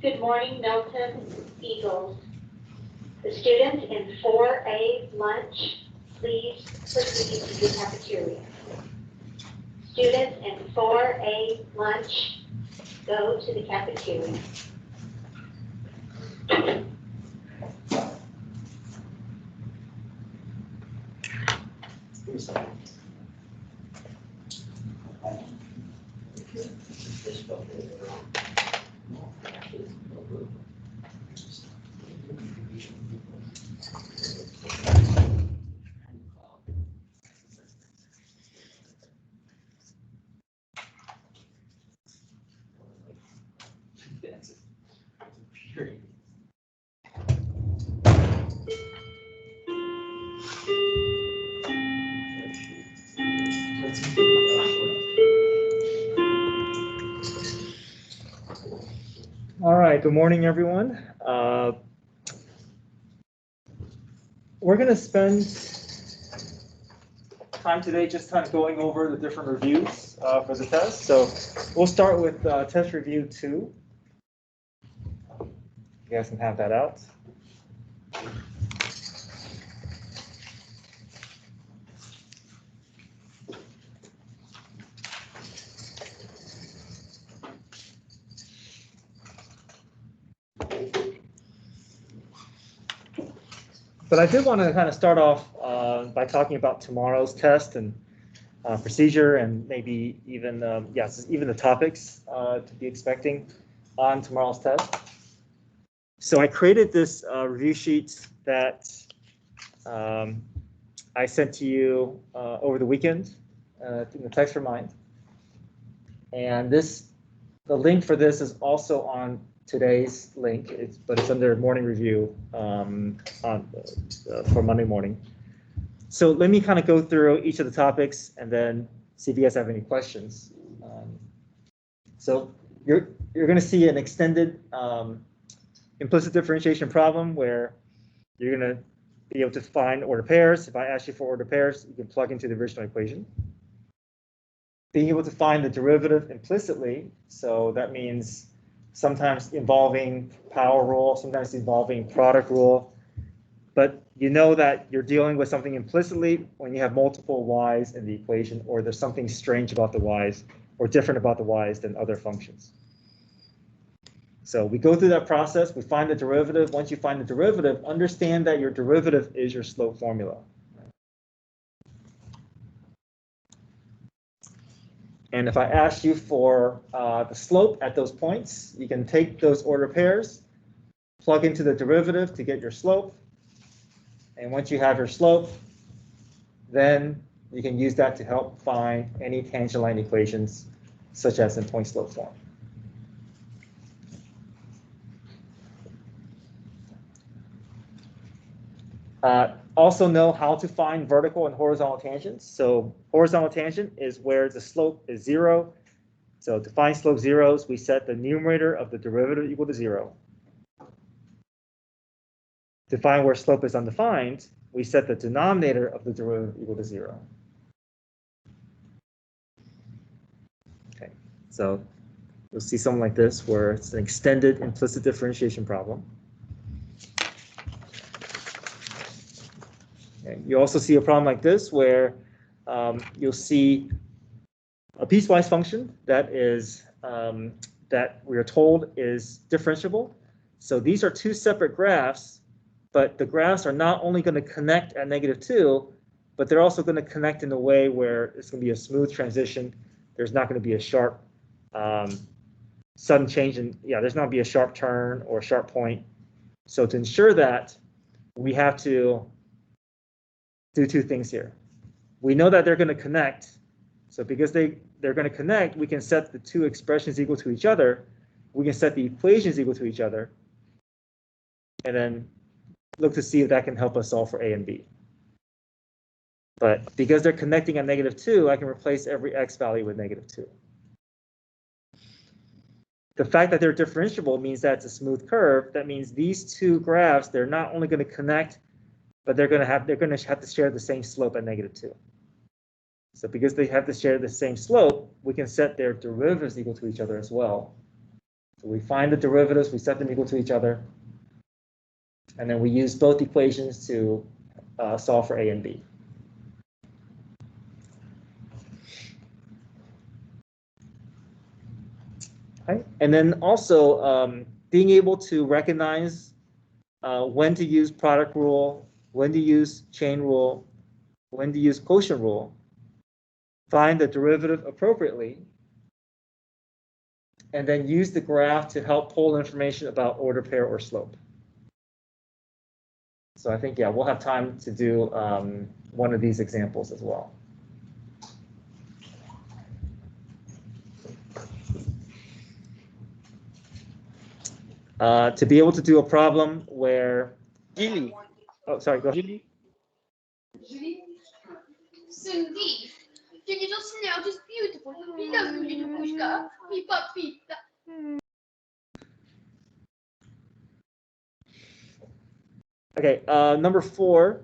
Good morning, Milton Eagles. The students in 4A lunch, please proceed to the cafeteria. Students in 4A lunch, go to the cafeteria. All right, good morning, everyone. We're going to spend time today just kind of going over the different reviews for the test. So we'll start with test review 2. You guys can have that out. But I did want to kind of start off by talking about tomorrow's test and procedure, and maybe even even the topics to be expecting on tomorrow's test. So I created this review sheet that I sent to you over the weekend in the text remind, and the link for this is also on today's link, but it's under morning review for Monday morning. So let me kind of go through each of the topics and then see if you guys have any questions. So you're going to see an extended implicit differentiation problem where you're going to be able to find order pairs. If I ask you for order pairs, you can plug into the original equation. Being able to find the derivative implicitly, so that means sometimes involving power rule, sometimes involving product rule, but you know that you're dealing with something implicitly when you have multiple y's in the equation, or there's something strange about the y's or different about the y's than other functions. So we go through that process, we find the derivative. Once you find the derivative, understand that your derivative is your slope formula. And if I ask you for the slope at those points, you can take those order pairs, plug into the derivative to get your slope. And once you have your slope, then you can use that to help find any tangent line equations, such as in point slope form. Also know how to find vertical and horizontal tangents. So horizontal tangent is where the slope is 0. So to find slope zeros, we set the numerator of the derivative equal to 0. To find where slope is undefined, we set the denominator of the derivative equal to 0. Okay, so you'll see something like this where it's an extended implicit differentiation problem. Okay. You also see a problem like this where you'll see a piecewise function that is that we are told is differentiable. So these are two separate graphs, but the graphs are not only going to connect at -2, but they're also going to connect in a way where it's going to be a smooth transition. There's not going to be a sharp sudden change there's not going to be a sharp turn or a sharp point. So to ensure that, we have to do two things here. We know that they're going to connect. So because they're going to connect, we can set the two expressions equal to each other. We can set the equations equal to each other. And then look to see if that can help us solve for A and B. But because they're connecting at -2, I can replace every x value with -2. The fact that they're differentiable means that it's a smooth curve. That means these two graphs, they're not only going to connect, but they're going to have to share the same slope at -2. So because they have to share the same slope, we can set their derivatives equal to each other as well. So we find the derivatives, we set them equal to each other, and then we use both equations to solve for A and B. Okay. And then also being able to recognize when to use product rule, when to use chain rule, when to use quotient rule, find the derivative appropriately, and then use the graph to help pull information about order pair or slope. So I think, yeah, we'll have time to do one of these examples as well. To be able to do a problem where... Gilly. Oh, sorry, go ahead. Gilly. Cindy, digital snail is beautiful. We love you, little Pushka. Pizza, pizza. Okay, number 4,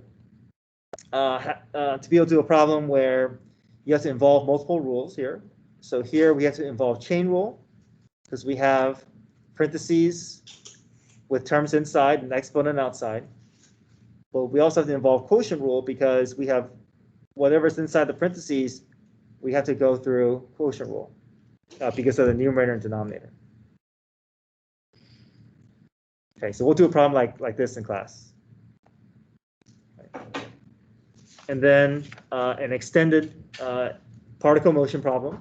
to be able to do a problem where you have to involve multiple rules here. So here we have to involve chain rule, because we have parentheses with terms inside and exponent outside. But we also have to involve quotient rule because we have whatever's inside the parentheses, we have to go through quotient rule because of the numerator and denominator. Okay, so we'll do a problem like this in class. And then an extended particle motion problem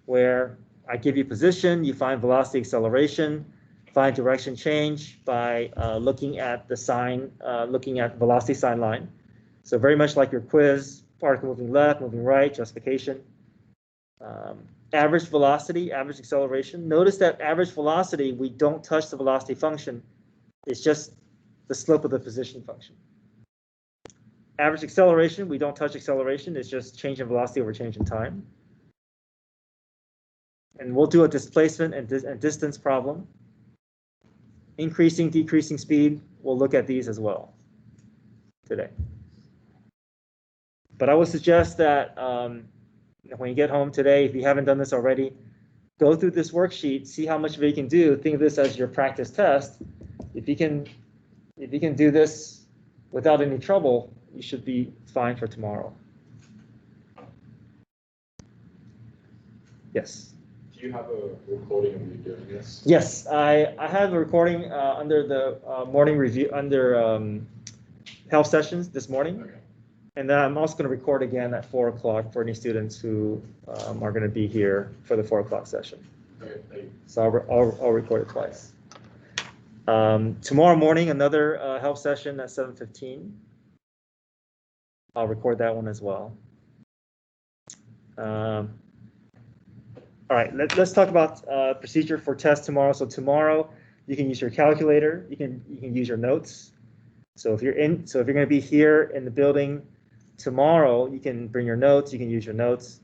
where I give you position, you find velocity acceleration, find direction change by looking at the sign, looking at velocity sign line. So very much like your quiz, particle moving left, moving right, justification. Average velocity, average acceleration. Notice that average velocity, we don't touch the velocity function. It's just the slope of the position function. Average acceleration, we don't touch acceleration. It's just change in velocity over change in time. And we'll do a displacement and distance problem. Increasing, decreasing speed, we'll look at these as well today. But I would suggest that when you get home today, if you haven't done this already, go through this worksheet, see how much of it you can do. Think of this as your practice test. If you can do this without any trouble, you should be fine for tomorrow. Yes. Do you have a recording of you doing this? Yes, I have a recording under the morning review, under health sessions this morning. Okay. And then I'm also going to record again at 4 o'clock for any students who are going to be here for the 4 o'clock session. Okay, thank you. So I'll record it twice. Tomorrow morning, another health session at 7:15. I'll record that one as well. All right, let's talk about procedure for test tomorrow. So tomorrow, you can use your calculator. You can use your notes. So if you're going to be here in the building tomorrow, you can bring your notes. You can use your notes.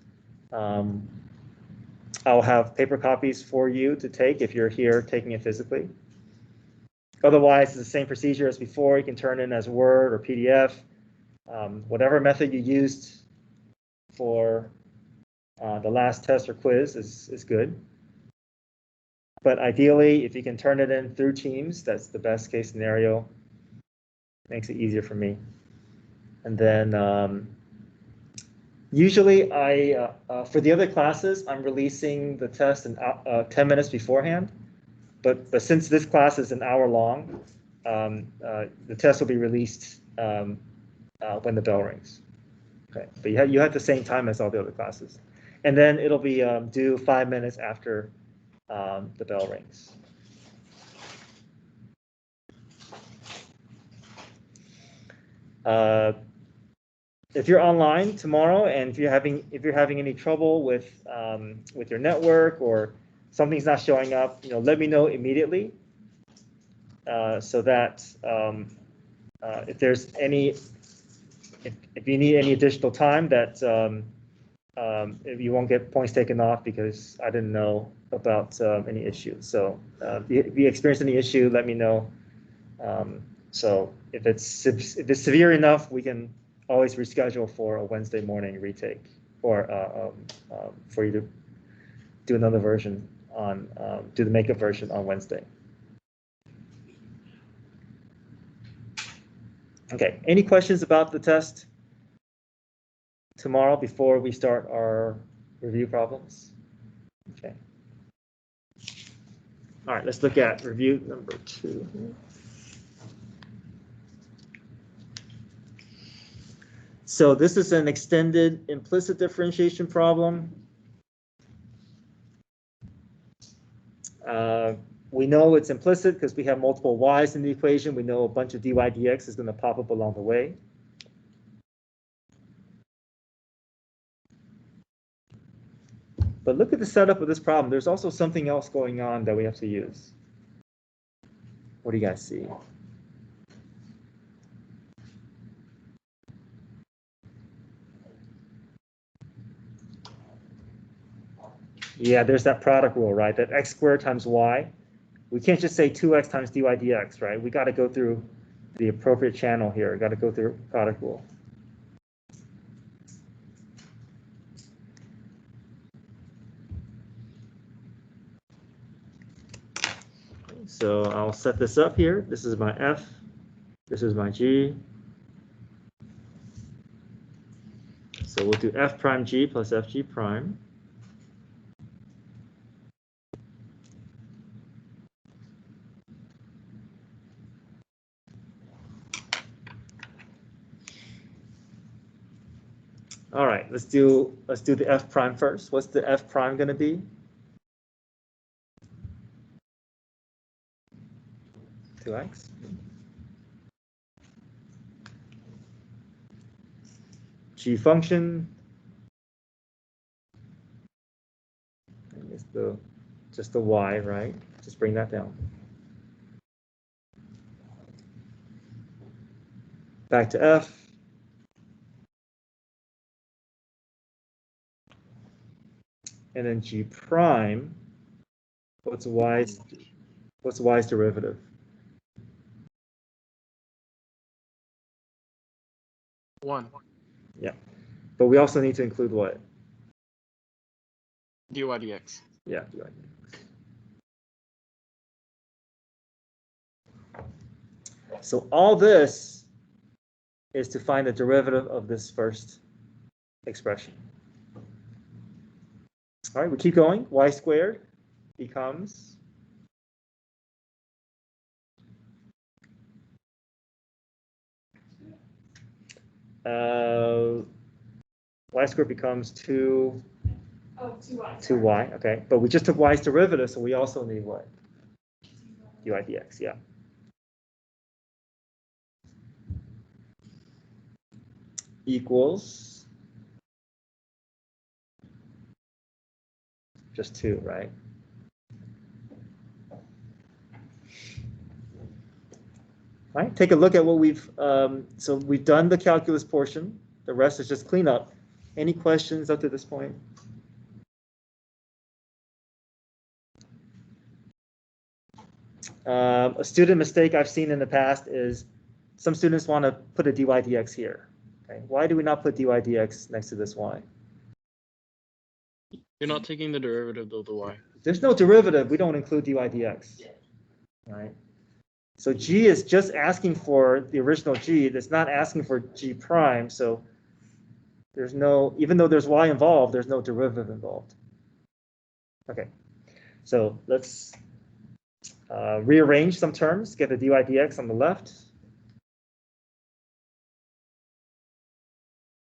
I'll have paper copies for you to take if you're here taking it physically. Otherwise, it's the same procedure as before. You can turn in as Word or PDF. Whatever method you used for the last test or quiz is good. But ideally, if you can turn it in through Teams, that's the best case scenario. Makes it easier for me. And then usually for the other classes, I'm releasing the test in 10 minutes beforehand. But since this class is an hour long, the test will be released when the bell rings. Okay, but you have the same time as all the other classes. And then it'll be due 5 minutes after the bell rings. If you're online tomorrow and if you're having any trouble with your network or something's not showing up, let me know immediately so that if you need any additional time, that if you won't get points taken off because I didn't know about any issues. So if you experience any issue, let me know. So if it's severe enough, we can always reschedule for a Wednesday morning retake or for you do another version on, do the makeup version on Wednesday. Okay, any questions about the test tomorrow before we start our review problems? Okay. All right, let's look at review number 2. So this is an extended implicit differentiation problem. We know it's implicit because we have multiple y's in the equation. We know a bunch of dy dx is going to pop up along the way. But look at the setup of this problem. There's also something else going on that we have to use. What do you guys see? Yeah, there's that product rule, right? That x squared times y. We can't just say 2x times dy dx, right? We got to go through the appropriate channel here. We got to go through product rule. So I'll set this up here. This is my f. This is my g. So we'll do f prime g plus fg prime. All right, let's do the f prime first. What's the f prime going to be? 2x. G function. And it's just the y, right? Just bring that down. Back to f. And then g prime. What's y's derivative? One. Yeah. But we also need to include what? dy dx. Yeah, dy dx. So all this is to find the derivative of this first expression. All right, we keep going. Y squared becomes y squared becomes 2y. Okay, but we just took y's derivative, so we also need what? dy dx, yeah. Equals just 2, right? All right, take a look at what so we've done the calculus portion. The rest is just cleanup. Any questions up to this point? A student mistake I've seen in the past is some students want to put a dy dx here. Okay, why do we not put dy dx next to this y? You're not taking the derivative of the y. There's no derivative. We don't include dy dx. All right. So g is just asking for the original g. It's not asking for g prime. So there's no, even though there's y involved, there's no derivative involved. Okay. So let's rearrange some terms. Get the dy dx on the left.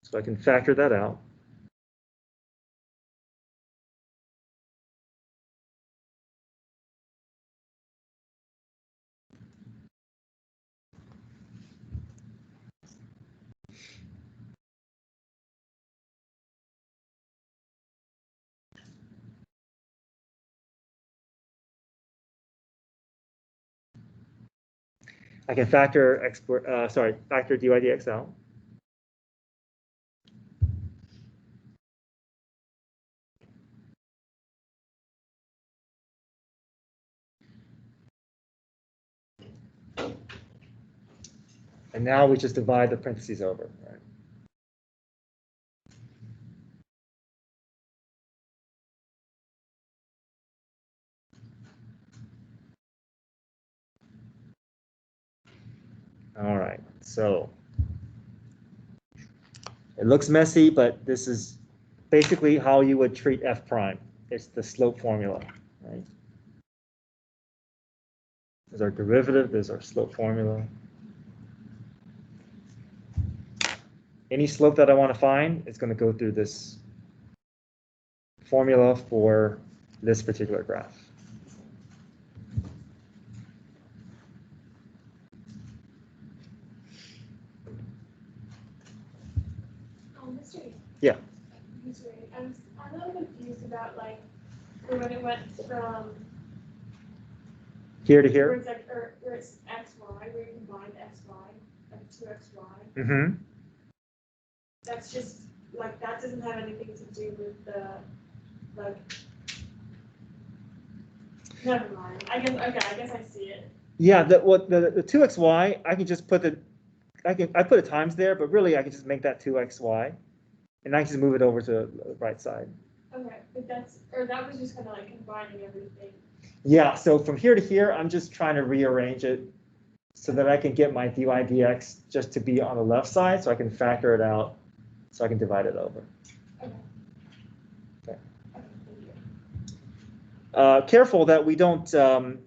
So I can factor that out. I can factor factor dy dx out. And now we just divide the parentheses over. Right? So it looks messy, but this is basically how you would treat f prime. It's the slope formula, right? There's our derivative, there's our slope formula. Any slope that I want to find is going to go through this formula for this particular graph. Mr. Yeah. Mr. I'm a little confused about like when it went from Here to where here. it's like where it's xy, where you combine xy, like 2xy. Mm-hmm. That's just like that doesn't have anything to do with the like. Never mind. I guess I see it. Yeah, the 2xy, I can just put I put a times there, but really I can just make that 2xy, and I can just move it over to the right side. Okay, but that was just kind of like combining everything. Yeah, so from here to here, I'm just trying to rearrange it so that I can get my dy dx just to be on the left side, so I can factor it out, so I can divide it over. Okay. Okay. Okay, thank you. Careful that we don't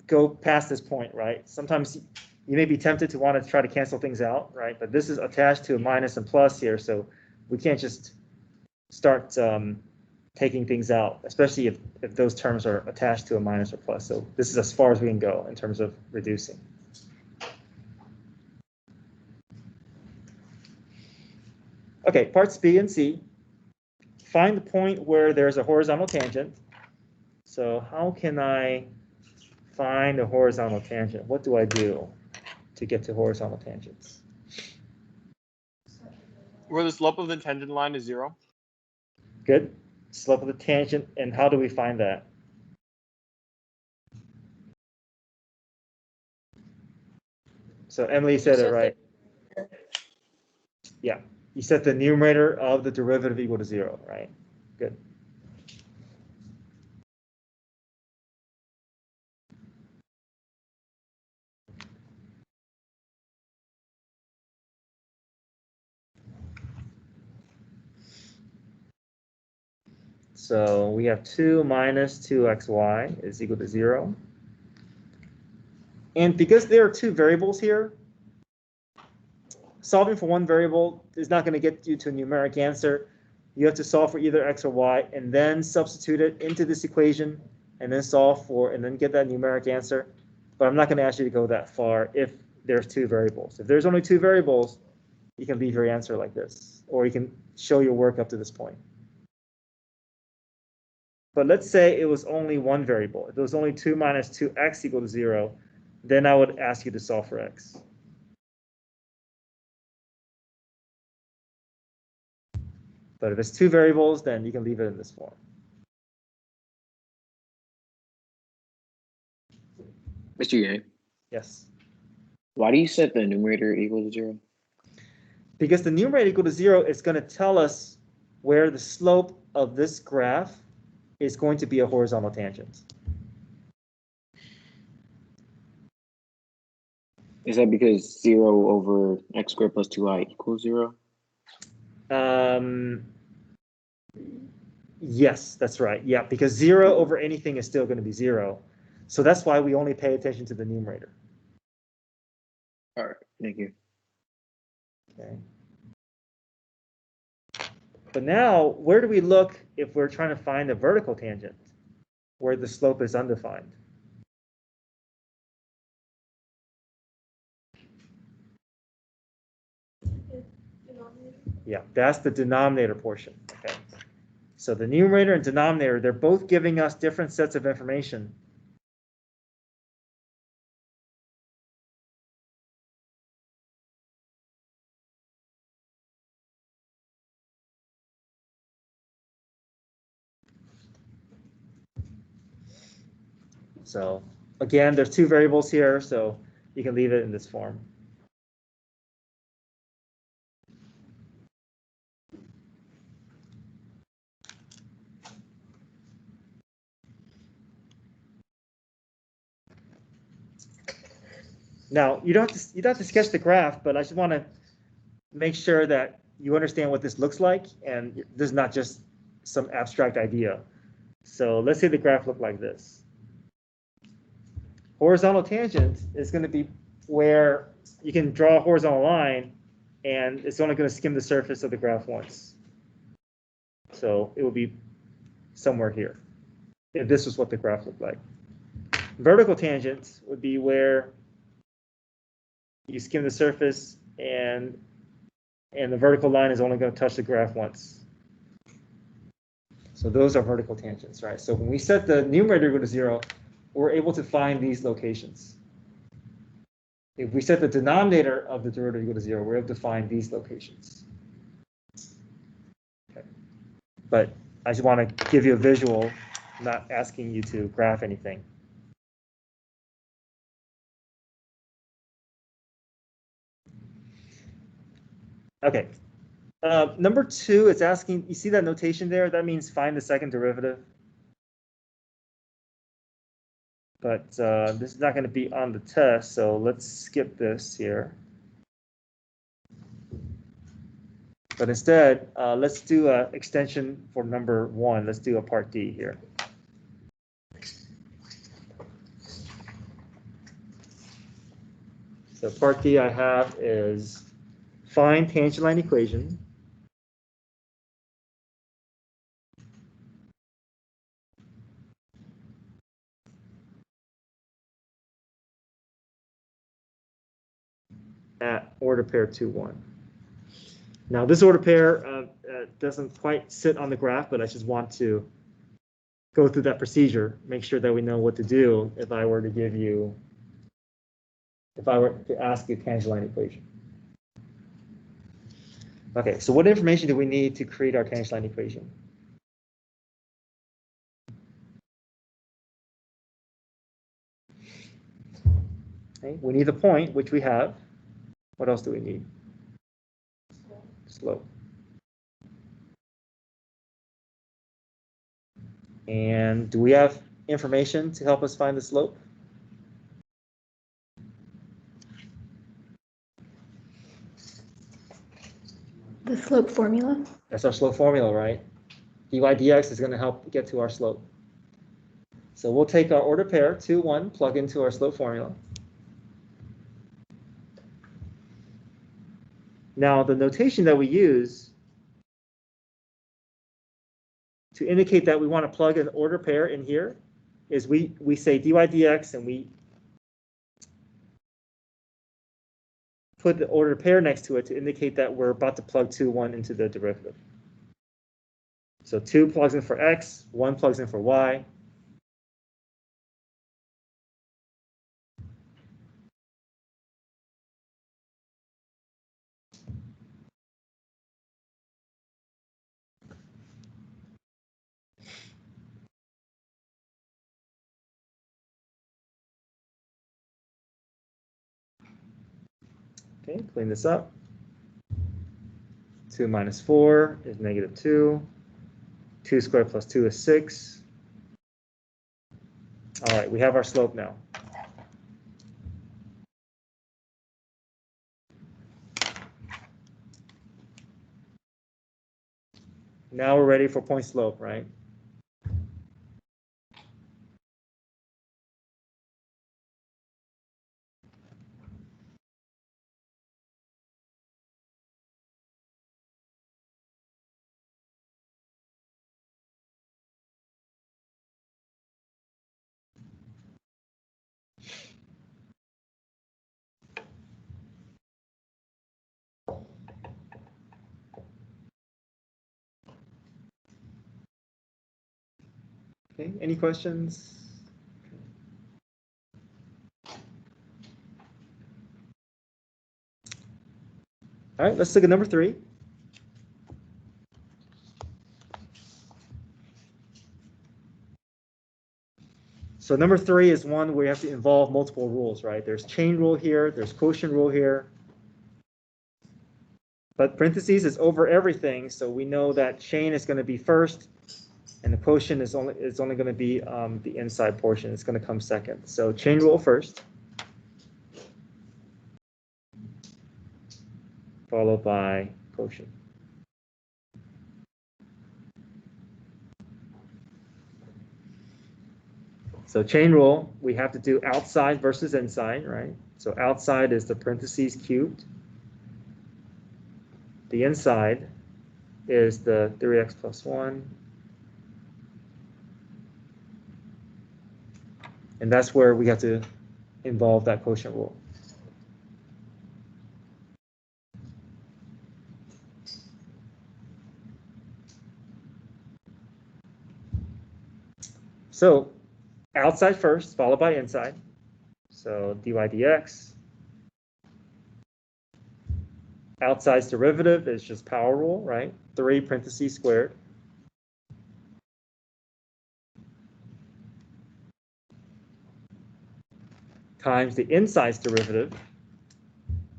go past this point, right? Sometimes you may be tempted to want to try to cancel things out, right? But this is attached to a minus and plus here, so we can't just start taking things out, especially if those terms are attached to a minus or plus. So this is as far as we can go in terms of reducing. Okay, parts B and C. Find the point where there's a horizontal tangent. So how can I find a horizontal tangent? What do I do to get to horizontal tangents? Where the slope of the tangent line is 0. Good. Slope of the tangent, and how do we find that? So Emily said it right. Yeah, you set the numerator of the derivative equal to 0, right? Good. So we have 2 minus 2xy is equal to 0. And because there are two variables here, solving for one variable is not going to get you to a numeric answer. You have to solve for either x or y and then substitute it into this equation and then solve for and then get that numeric answer. But I'm not going to ask you to go that far if there's two variables. If there's only two variables, you can leave your answer like this, or you can show your work up to this point. But let's say it was only one variable. If it was only 2 minus 2x equal to 0, then I would ask you to solve for x. But if it's two variables, then you can leave it in this form. Mr. Yang, Yes. why do you set the numerator equal to 0? Because the numerator equal to 0 is going to tell us where the slope of this graph is going to be a horizontal tangent. Is that because 0 over x squared plus 2i equals 0? Yes, that's right. Yeah, because 0 over anything is still going to be 0. So that's why we only pay attention to the numerator. All right, thank you. Okay. But now, where do we look if we're trying to find a vertical tangent where the slope is undefined? Yeah, that's the denominator portion. Okay. So the numerator and denominator, they're both giving us different sets of information. So again, there's two variables here, so you can leave it in this form. Now, you don't have to sketch the graph, but I just want to make sure that you understand what this looks like, and this is not just some abstract idea. So let's say the graph looked like this. Horizontal tangent is going to be where you can draw a horizontal line, and it's only going to skim the surface of the graph once. So it will be somewhere here, if this is what the graph looked like. Vertical tangent would be where you skim the surface, and the vertical line is only going to touch the graph once. So those are vertical tangents, right? So when we set the numerator equal to 0, we're able to find these locations. If we set the denominator of the derivative equal to 0, we're able to find these locations. Okay. But I just want to give you a visual, not asking you to graph anything. Okay. Number 2 is asking, you see that notation there? That means find the second derivative. But this is not going to be on the test, so let's skip this here. But instead, let's do an extension for number 1. Let's do a part D here. So part D I have is find tangent line equation. At order pair 2, 1. Now this order pair doesn't quite sit on the graph, but I just want to go through that procedure, make sure that we know what to do if I were to give you, if I were to ask you a tangent line equation. Okay, so what information do we need to create our tangent line equation? Okay, we need the point, which we have. What else do we need? Slope. And do we have information to help us find the slope? The slope formula? That's our slope formula, right? dy dx is going to help get to our slope. So we'll take our order pair, 2, 1, plug into our slope formula. Now, the notation that we use to indicate that we want to plug an order pair in here is we say dy dx, and we put the order pair next to it to indicate that we're about to plug 2, 1 into the derivative. So 2 plugs in for x, 1 plugs in for y. Okay, clean this up. 2 minus 4 is -2. 2 squared plus 2 is 6. All right, we have our slope now. Now we're ready for point slope, right? Okay, any questions? All right, let's look at number 3. So number 3 is one where you have to involve multiple rules, right? There's chain rule here, there's quotient rule here. But parentheses is over everything, so we know that chain is going to be first, and the quotient is only going to be the inside portion. It's going to come second. So chain rule first. followed by quotient. So chain rule, we have to do outside versus inside, right? So outside is the parentheses cubed. The inside is the 3x plus 1. And that's where we have to involve that quotient rule. So outside first, followed by inside. So dy dx. Outside's derivative is just power rule, right? 3 parentheses squared. Times the inside's derivative.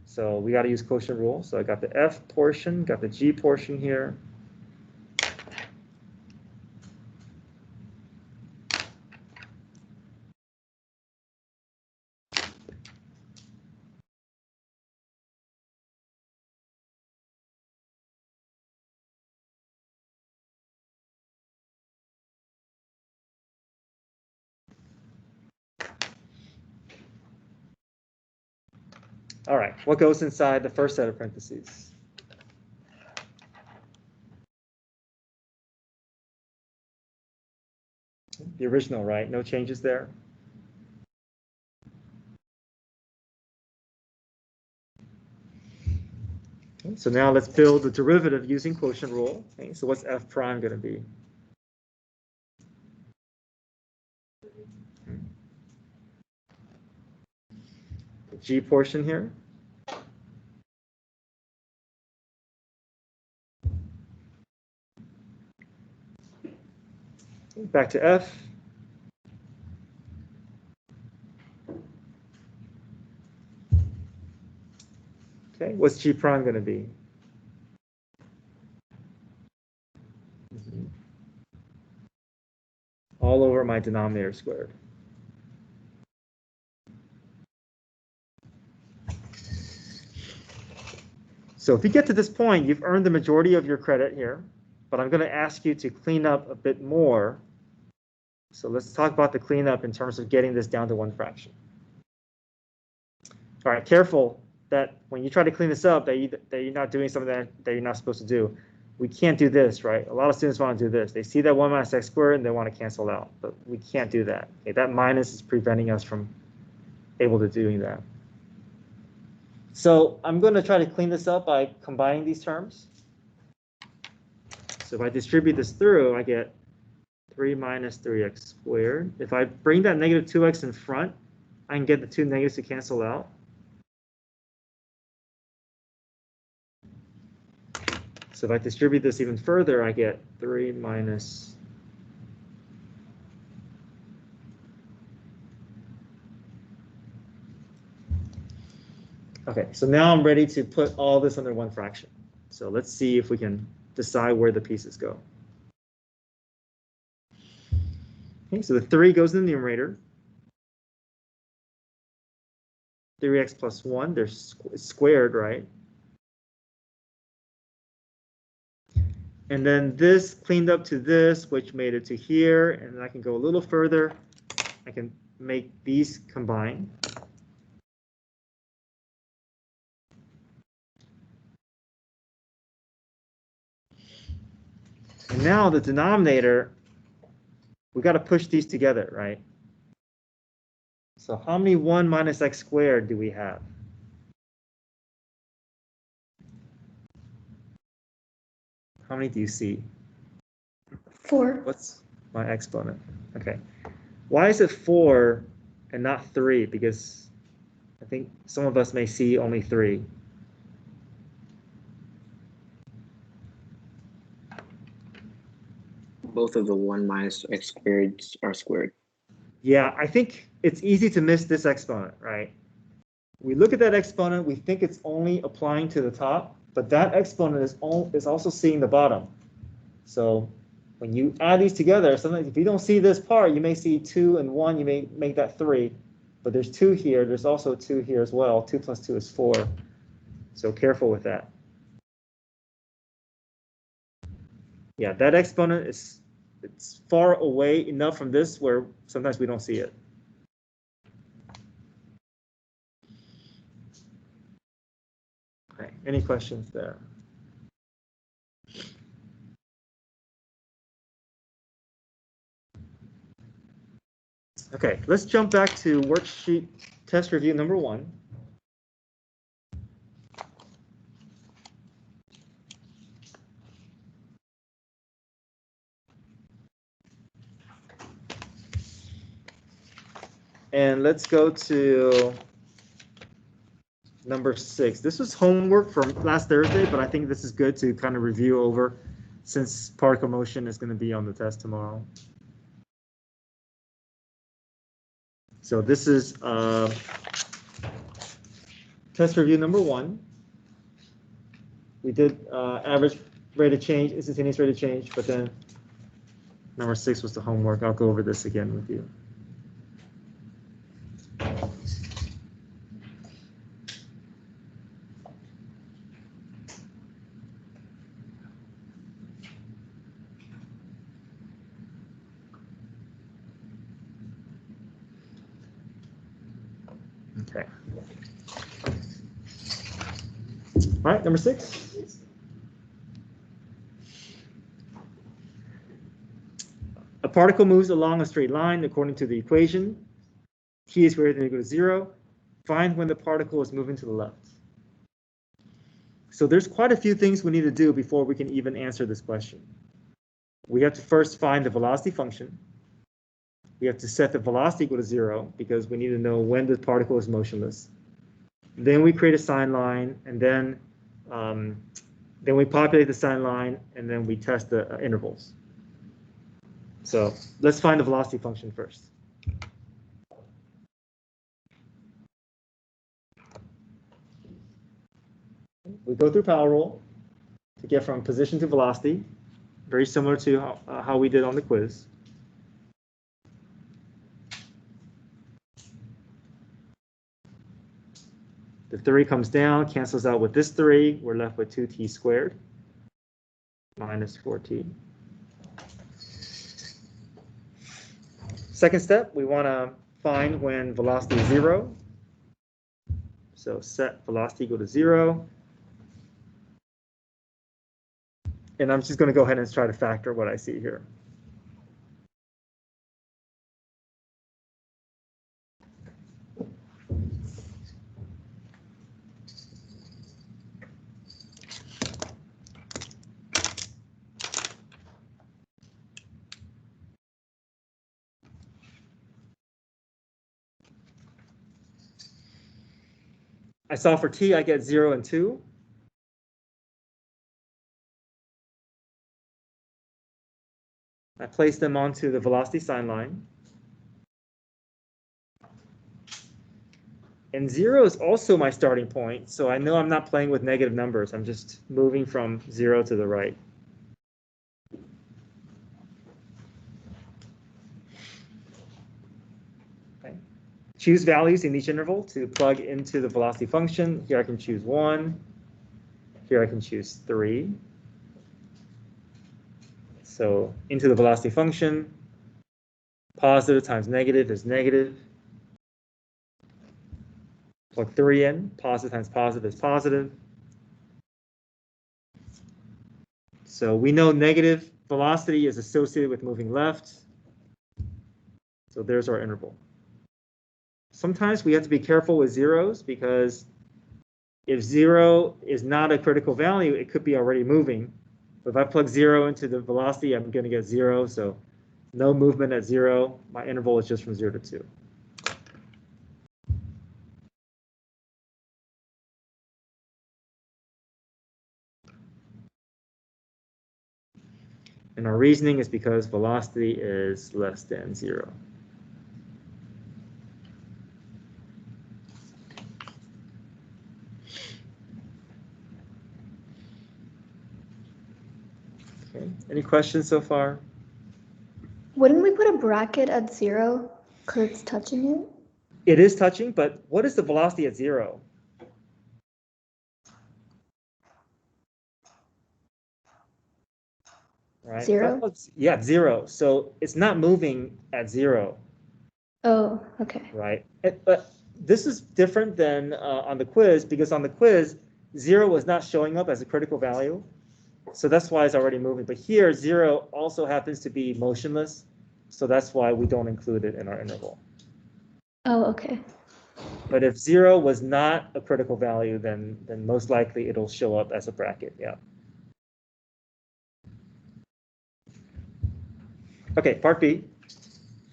So we got to use quotient rule. So I got the f portion, got the g portion here. All right, what goes inside the first set of parentheses? The original, right? No changes there. Okay, so now let's build the derivative using quotient rule. Okay, so what's f prime going to be? The g portion here. Back to f. Okay, what's g prime going to be? All over my denominator squared. So if you get to this point, you've earned the majority of your credit here, but I'm going to ask you to clean up a bit more. So let's talk about the cleanup in terms of getting this down to one fraction. All right, careful that when you try to clean this up, that you're not doing something that you're not supposed to do. We can't do this, right? A lot of students want to do this. They see that 1 minus x squared and they want to cancel out, but we can't do that. Okay, that minus is preventing us from able to doing that. So I'm going to try to clean this up by combining these terms. So if I distribute this through, I get 3 minus 3x squared. If I bring that negative 2x in front, I can get the two negatives to cancel out. So if I distribute this even further, I get 3 minus . Okay, so now I'm ready to put all this under one fraction. So let's see if we can decide where the pieces go. Okay, so the 3 goes in the numerator. 3x plus 1, they're squared, right? And then this cleaned up to this, which made it to here, and I can go a little further. I can make these combine. And now the denominator, we got to push these together, right? So how many 1 minus x squared do we have? How many do you see? 4. What's my exponent? Okay. Why is it 4 and not 3? Because I think some of us may see only 3. Both of the 1 minus x squareds are squared. Yeah, I think it's easy to miss this exponent, right? We look at that exponent, we think it's only applying to the top, but that exponent is also seeing the bottom. So when you add these together, sometimes if you don't see this part, you may see 2 and 1, you may make that 3. But there's 2 here, there's also 2 here as well. 2 plus 2 is 4. So careful with that. Yeah, that exponent it's far away enough from this where sometimes we don't see it. Okay, any questions there? Okay, let's jump back to worksheet test review number 1. And let's go to number 6. This was homework from last Thursday, but I think this is good to kind of review over since particle motion is going to be on the test tomorrow. So this is test review number 1. We did average rate of change, instantaneous rate of change, but then number 6 was the homework. I'll go over this again with you. Okay. All right, number 6. A particle moves along a straight line according to the equation. T is greater than or equal to 0. Find when the particle is moving to the left. So there's quite a few things we need to do before we can even answer this question. We have to first find the velocity function. We have to set the velocity equal to 0 because we need to know when the particle is motionless. Then we create a sign line, and then we populate the sign line, and then we test the intervals. So let's find the velocity function first. We go through power rule to get from position to velocity, very similar to how we did on the quiz. The 3 comes down, cancels out with this 3. We're left with 2t squared minus 4t. Second step, we want to find when velocity is 0. So set velocity equal to 0. And I'm just going to go ahead and try to factor what I see here. I saw for t, I get 0 and 2. I place them onto the velocity sign line. And 0 is also my starting point, so I know I'm not playing with negative numbers. I'm just moving from 0 to the right. Okay. Choose values in each interval to plug into the velocity function. Here I can choose 1. Here I can choose 3. So into the velocity function, positive times negative is negative. Plug 3 in, positive times positive is positive. So we know negative velocity is associated with moving left. So there's our interval. Sometimes we have to be careful with zeros because if 0 is not a critical value, it could be already moving. But if I plug 0 into the velocity, I'm going to get 0. So no movement at 0. My interval is just from 0 to 2. And our reasoning is because velocity is less than 0. Okay, any questions so far? Wouldn't we put a bracket at 0 because it's touching it? It is touching, but what is the velocity at 0? right? Zero? Yeah, 0. So it's not moving at 0, Oh, okay. right? But this is different than on the quiz, because on the quiz, 0 is not showing up as a critical value. So that's why it's already moving. But here, 0 also happens to be motionless. So that's why we don't include it in our interval. Oh, okay. But if 0 was not a critical value, then most likely it'll show up as a bracket. Yeah. Okay, part B.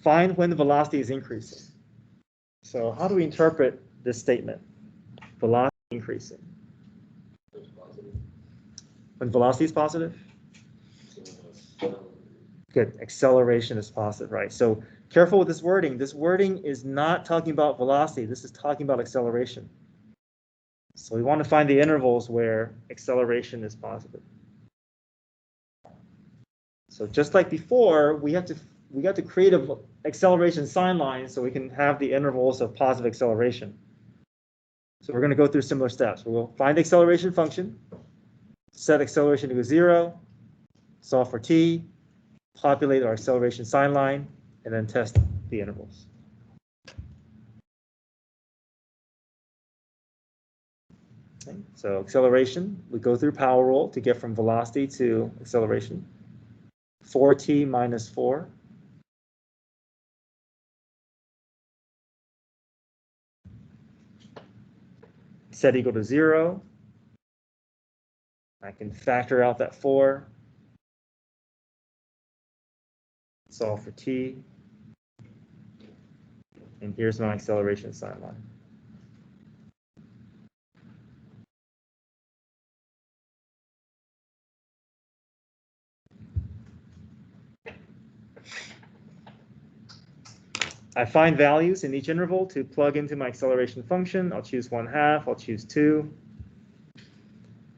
Find when the velocity is increasing. So how do we interpret this statement? Velocity increasing. It's positive. When velocity is positive? So, Good. Acceleration is positive, right? So careful with this wording. This wording is not talking about velocity. This is talking about acceleration. So we want to find the intervals where acceleration is positive. So just like before, we have to create an acceleration sign line so we can have the intervals of positive acceleration. So we're going to go through similar steps. We'll find the acceleration function, set acceleration to 0, solve for t, populate our acceleration sign line, and then test the intervals. Okay, so acceleration, we go through power rule to get from velocity to acceleration. 4t minus 4. Set equal to 0. I can factor out that 4. Solve for t. And here's my acceleration sign line. I find values in each interval to plug into my acceleration function. I'll choose 1/2, I'll choose 2.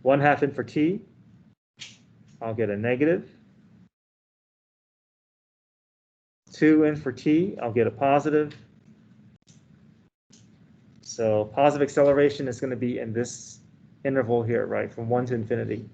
1/2 in for t, I'll get a negative. 2 in for t, I'll get a positive. So positive acceleration is going to be in this interval here, right, from 1 to infinity.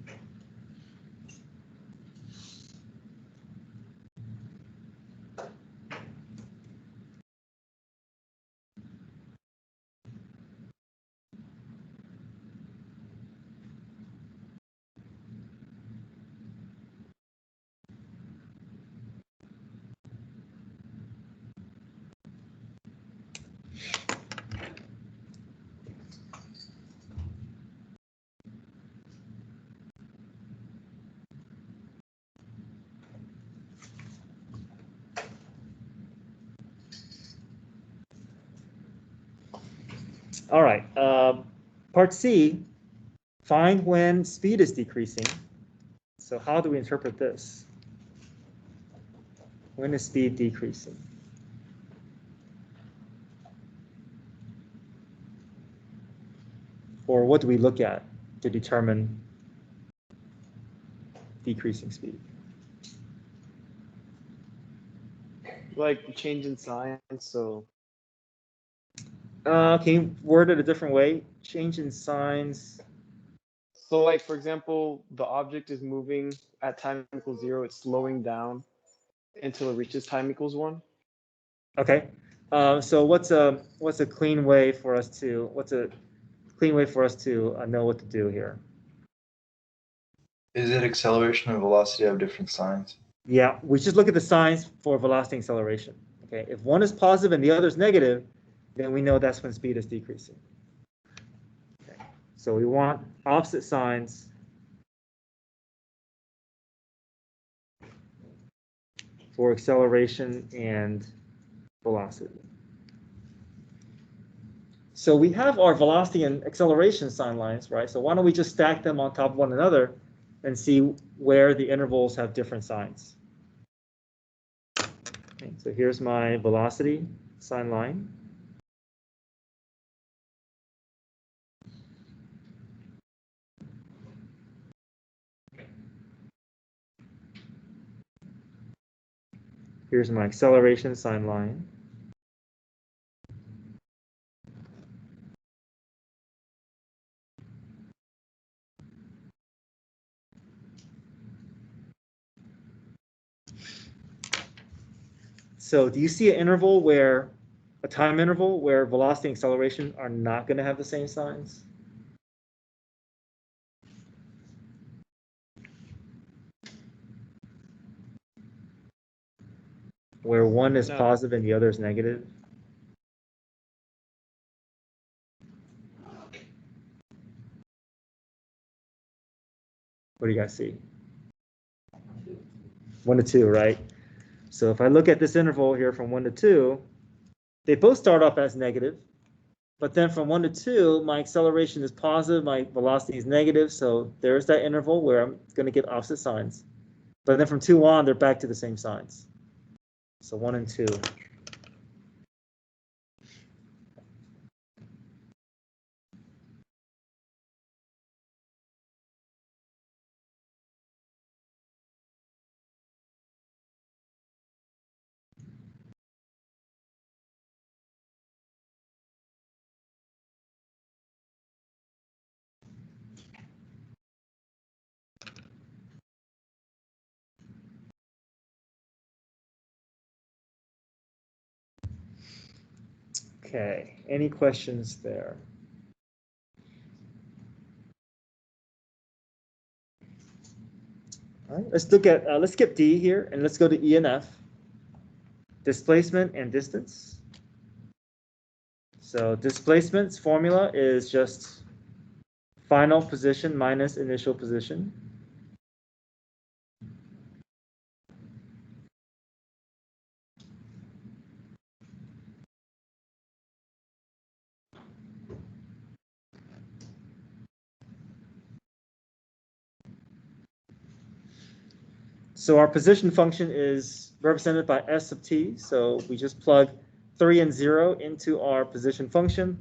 All right, part C, find when speed is decreasing. So how do we interpret this? When is speed decreasing? Or what do we look at to determine decreasing speed? Like the change in sign. So Can you word it a different way? Change in signs. like for example, the object is moving at time equals 0. It's slowing down until it reaches time equals 1. Okay. So what's a clean way for us to know what to do here? Is it acceleration and velocity have different signs? Yeah, we just look at the signs for velocity and acceleration. Okay, if one is positive and the other is negative, then we know that's when speed is decreasing. Okay. So we want opposite signs for acceleration and velocity. So we have our velocity and acceleration sign lines, right? So why don't we just stack them on top of one another and see where the intervals have different signs. Okay, so here's my velocity sign line. Here's my acceleration sign line. So do you see an interval where, a time interval where velocity and acceleration are not going to have the same signs? Where one is No. positive and the other is negative? What do you guys see? 1 to 2, right? So if I look at this interval here from 1 to 2, they both start off as negative, but then from 1 to 2, my acceleration is positive, my velocity is negative, so there's that interval where I'm going to get opposite signs. But then from 2 on, they're back to the same signs. So 1 and 2. Okay, any questions there? All right, let's look at, let's skip D here and let's go to E and F. Displacement and distance. So displacement's formula is just final position minus initial position. So our position function is represented by S sub t. So we just plug 3 and 0 into our position function,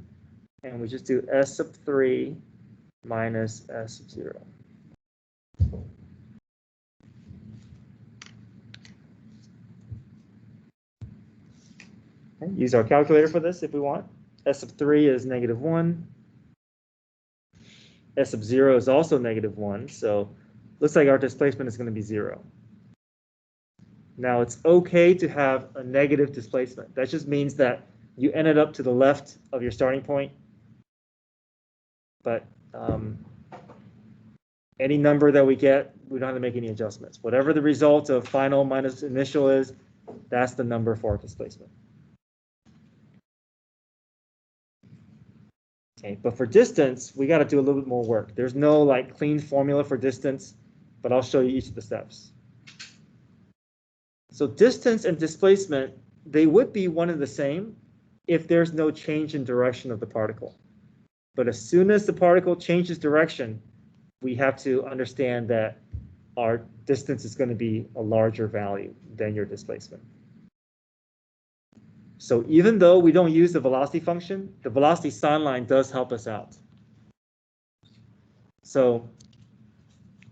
and we just do S sub 3 minus S sub 0. Okay, use our calculator for this if we want. S sub 3 is -1. S sub 0 is also -1. So looks like our displacement is going to be 0. Now it's okay to have a negative displacement. That just means that you ended up to the left of your starting point. But any number that we get, we don't have to make any adjustments. Whatever the result of final minus initial is, that's the number for our displacement. Okay, but for distance, we got to do a little bit more work. There's no like clean formula for distance, but I'll show you each of the steps. So distance and displacement, they would be one and the same if there's no change in direction of the particle. But as soon as the particle changes direction, we have to understand that our distance is going to be a larger value than your displacement. So even though we don't use the velocity function, the velocity sign line does help us out. So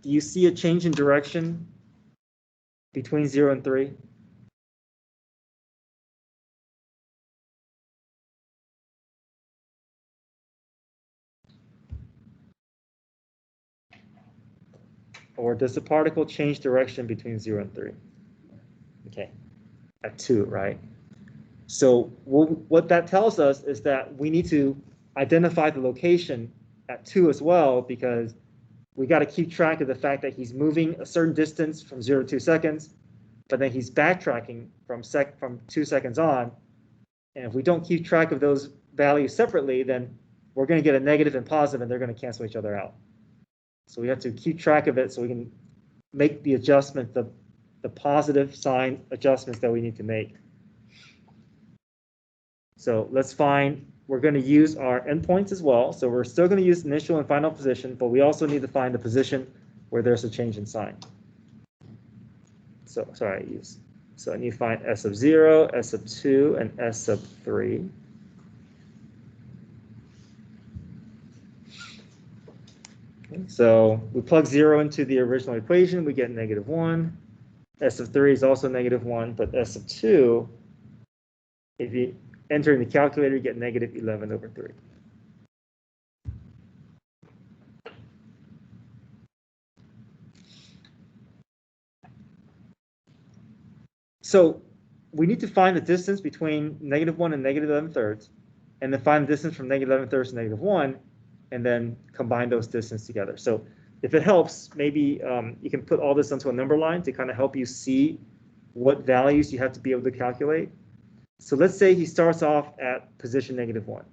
do you see a change in direction between 0 and 3? Or does the particle change direction between 0 and 3? Okay, at 2, right? So what that tells us is that we need to identify the location at 2 as well, because we got to keep track of the fact that he's moving a certain distance from 0 to 2 seconds, but then he's backtracking from 2 seconds on. And if we don't keep track of those values separately, then we're going to get a negative and positive, and they're going to cancel each other out. So we have to keep track of it so we can make the adjustment, the positive sign adjustments that we need to make. So let's find, we're going to use our endpoints as well. So we're still going to use initial and final position, but we also need to find the position where there's a change in sign. So sorry, so I need to find S sub 0, S sub 2, and S sub 3. Okay, so we plug 0 into the original equation, we get -1. S sub 3 is also -1, but S sub 2, if you enter in the calculator, you get -11/3. So we need to find the distance between -1 and -11/3, and then find the distance from -11/3 to -1, and then combine those distances together. So if it helps, maybe you can put all this onto a number line to kind of help you see what values you have to be able to calculate. So let's say he starts off at position -1,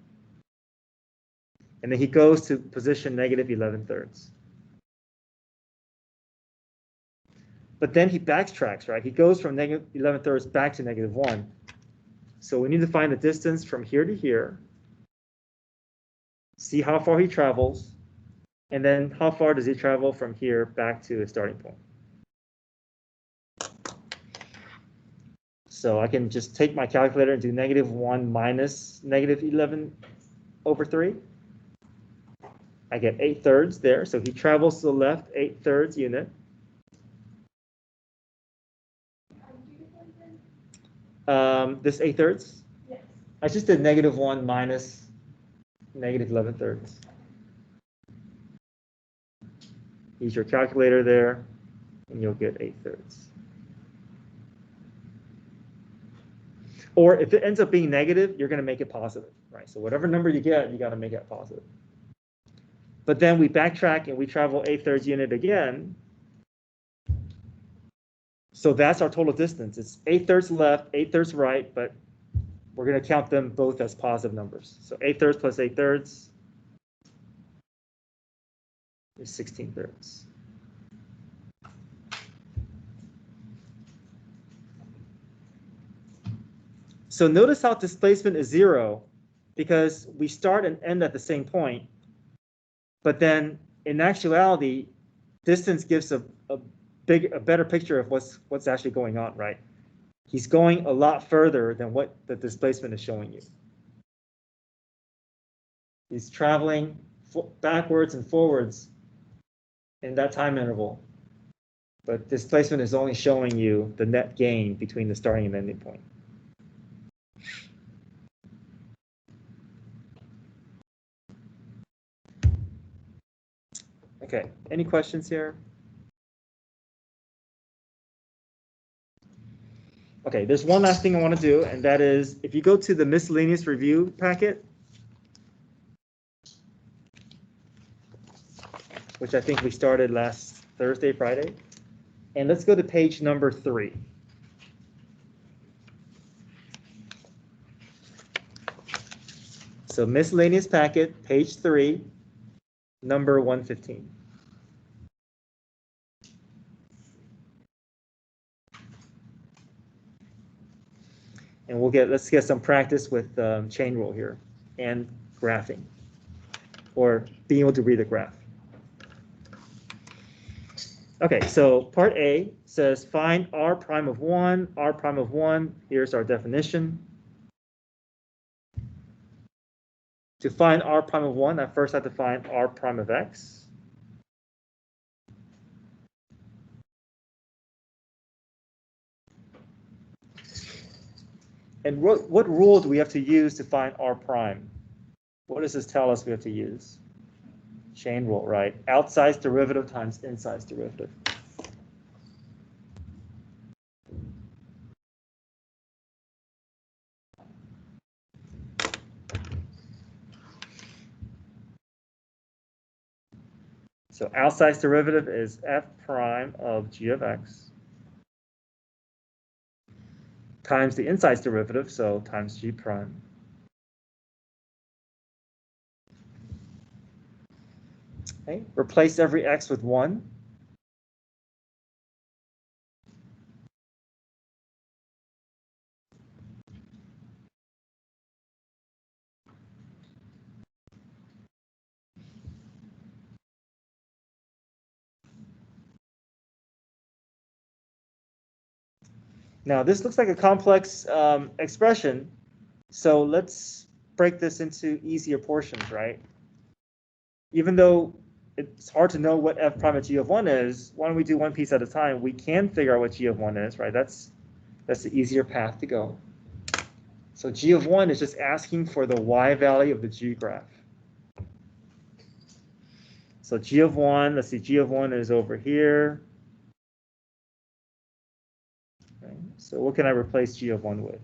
and then he goes to position -11/3. But then he backtracks, right? He goes from -11/3 back to -1. So we need to find the distance from here to here, see how far he travels, and then how far does he travel from here back to a starting point. So I can just take my calculator and do -1 minus -11/3. I get 8/3 there. So he travels to the left 8/3 unit. This 8/3? Yes. I just did -1 minus -11/3. Use your calculator there, and you'll get 8/3. Or if it ends up being negative, you're going to make it positive, right? So whatever number you get, you got to make it positive. But then we backtrack and we travel 8/3 unit again. So that's our total distance. It's 8/3 left, 8/3 right, but we're going to count them both as positive numbers. So 8/3 plus 8/3 is 16/3. So notice how displacement is 0 because we start and end at the same point. But then in actuality, distance gives a better picture of what's actually going on, right? He's going a lot further than what the displacement is showing you. He's traveling backwards and forwards in that time interval. But displacement is only showing you the net gain between the starting and ending point. Okay, any questions here? Okay, there's one last thing I want to do, and that is if you go to the miscellaneous review packet, which I think we started last Thursday, Friday, and let's go to page number 3. So miscellaneous packet, page 3, number 115. And let's get some practice with chain rule here and graphing, or being able to read the graph. Okay, so part A says find r prime of 1, r prime of 1. Here's our definition. To find r prime of 1, I first have to find r prime of x. And what rule do we have to use to find r prime? What does this tell us we have to use? Chain rule, right? Outside's derivative times inside's derivative. So outside's derivative is f prime of g of x times the inside's derivative, so times g prime. Okay, replace every x with 1. Now this looks like a complex expression, so let's break this into easier portions, right? Even though it's hard to know what f prime of g of 1 is, why don't we do one piece at a time? We can figure out what g of 1 is, right? That's the easier path to go. So g of 1 is just asking for the y value of the g graph. So g of 1, let's see, g of 1 is over here. Okay. So what can I replace g of 1 with?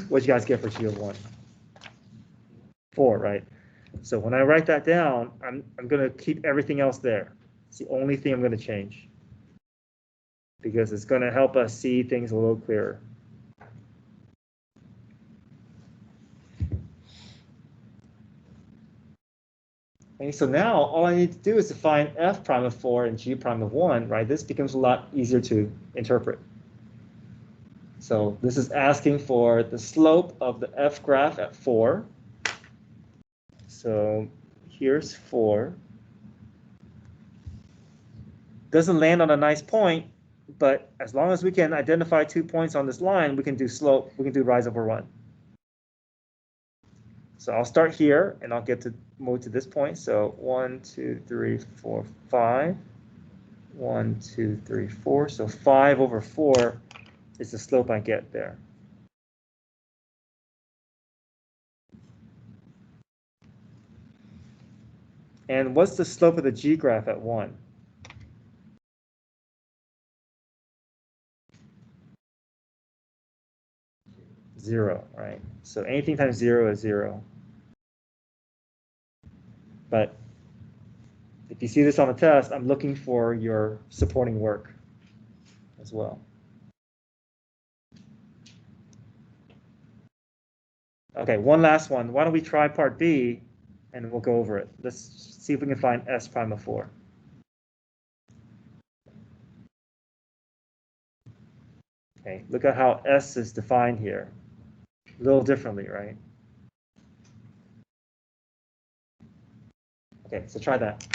What you guys get for g of 1? 4, right? So when I write that down, I'm going to keep everything else there. It's the only thing I'm going to change, because it's going to help us see things a little clearer. Okay, so now all I need to do is to find f prime of 4 and g prime of 1, right? This becomes a lot easier to interpret. So this is asking for the slope of the f graph at 4. So here's 4. Doesn't land on a nice point, but as long as we can identify 2 points on this line, we can do slope, we can do rise over 1. So I'll start here and I'll get to move to this point. So 1, 2, 3, 4, 5. 1, 2, 3, 4. So 5 over 4 is the slope I get there. And what's the slope of the g graph at 1? 0, right? So anything times 0 is 0. But if you see this on the test, I'm looking for your supporting work as well. Okay, one last one. Why don't we try part B and we'll go over it. Let's see if we can find s prime of 4. Okay, look at how s is defined here. A little differently, right? Okay, so try that.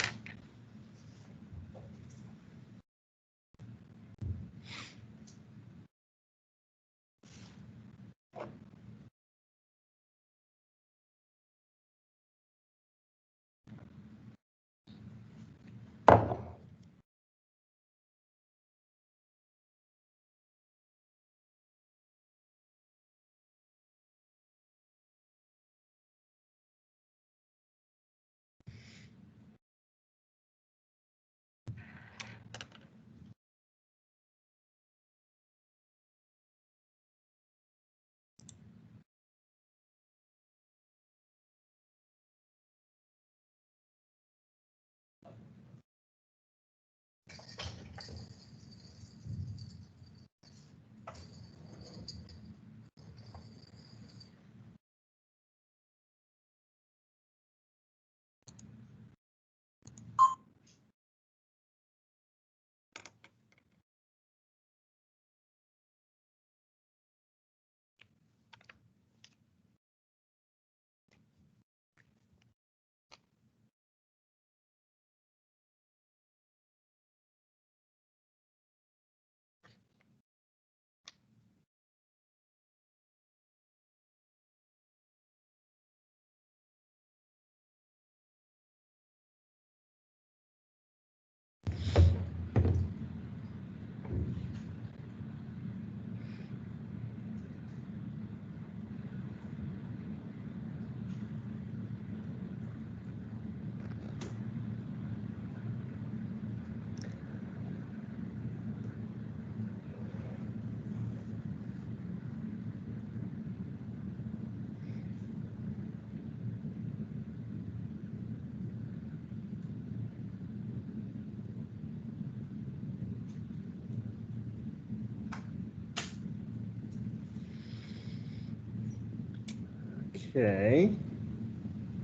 Okay.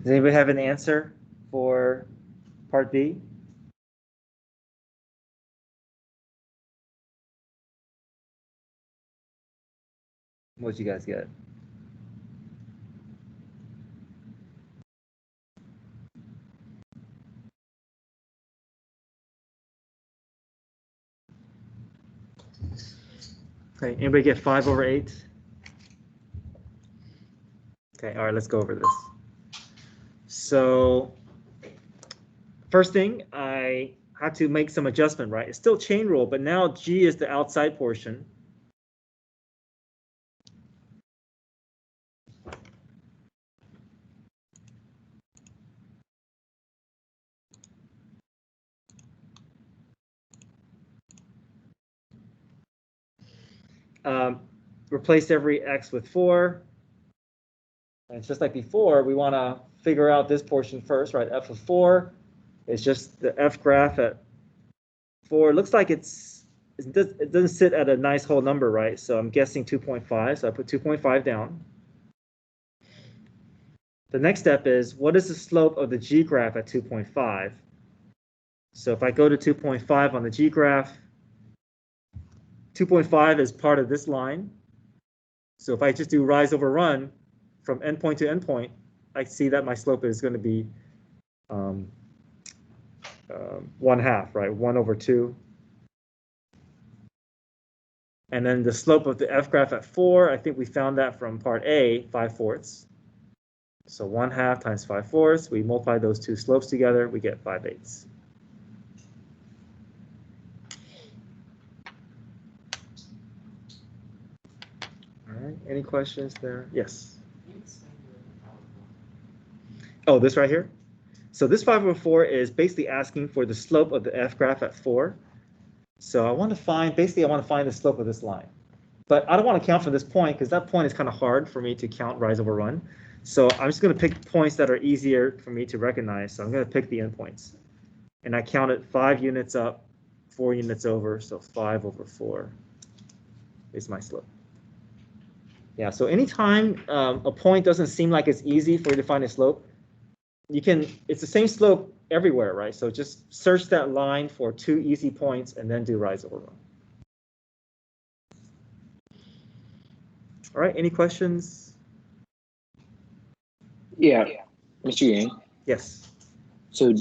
Does anybody have an answer for part B? What'd you guys get? Okay, anybody get 5 over 8? Okay, all right, let's go over this. So first thing, I had to make some adjustment, right? It's still chain rule, but now G is the outside portion. replace every x with 4. And just like before, we want to figure out this portion first, right? F of 4 is just the f graph at 4. It looks like it doesn't sit at a nice whole number, right? So I'm guessing 2.5. So I put 2.5 down. The next step is, what is the slope of the g graph at 2.5? So if I go to 2.5 on the g graph, 2.5 is part of this line. So if I just do rise over run from endpoint to endpoint, I see that my slope is going to be 1/2, right? 1/2. And then the slope of the f graph at 4, I think we found that from part A, 5/4. So 1/2 times 5/4. We multiply those two slopes together, we get 5/8. All right, any questions there? Yes. Oh, this right here? So this 5/4 is basically asking for the slope of the f graph at 4. So I want to find the slope of this line. But I don't want to count from this point because that point is kind of hard for me to count rise over run. So I'm just going to pick points that are easier for me to recognize. So I'm going to pick the endpoints. And I counted 5 units up, 4 units over, so 5/4 is my slope. Yeah, so anytime a point doesn't seem like it's easy for you to find a slope, it's the same slope everywhere, right? So just search that line for 2 easy points and then do rise over run. All right, any questions? Yeah, Mr. Yang. Yes. So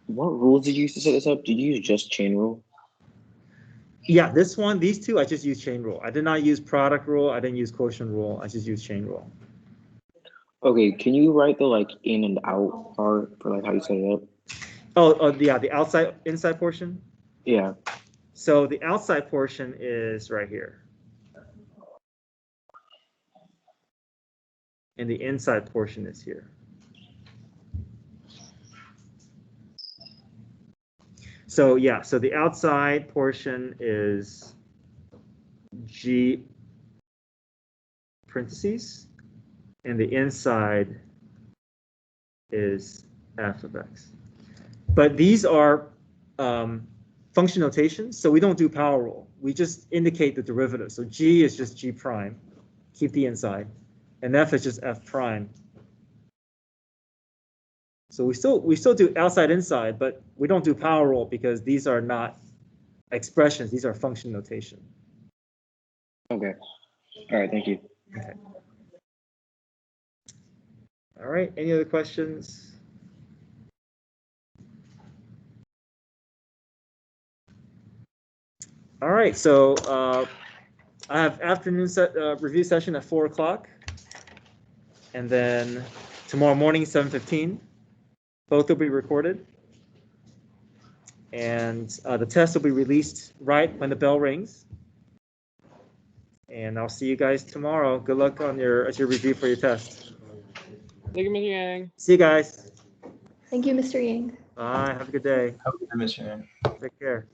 what rules did you use to set this up? Did you use just chain rule? Yeah, these two, I just use chain rule. I did not use product rule. I didn't use quotient rule. I just used chain rule. Okay, can you write the like in and out part for like how you set it up? Oh, yeah, the inside portion. Yeah. So the outside portion is right here. And the inside portion is here. So yeah, so the outside portion is G parentheses, and the inside is f of x. But these are function notations, so we don't do power rule. We just indicate the derivative. So G is just G prime, keep the inside, and f is just f prime. So we still do outside inside, but we don't do power rule because these are not expressions, these are function notation. Okay. All right, thank you. Okay. All right, any other questions? All right, so I have afternoon review session at 4 o'clock, and then tomorrow morning 7:15. Both will be recorded, and the test will be released right when the bell rings. And I'll see you guys tomorrow. Good luck on as your review for your test. Thank you, Mr. Yang. See you guys. Thank you, Mr. Yang. Bye. Have a good day. Have a good day, Mr. Yang. Take care.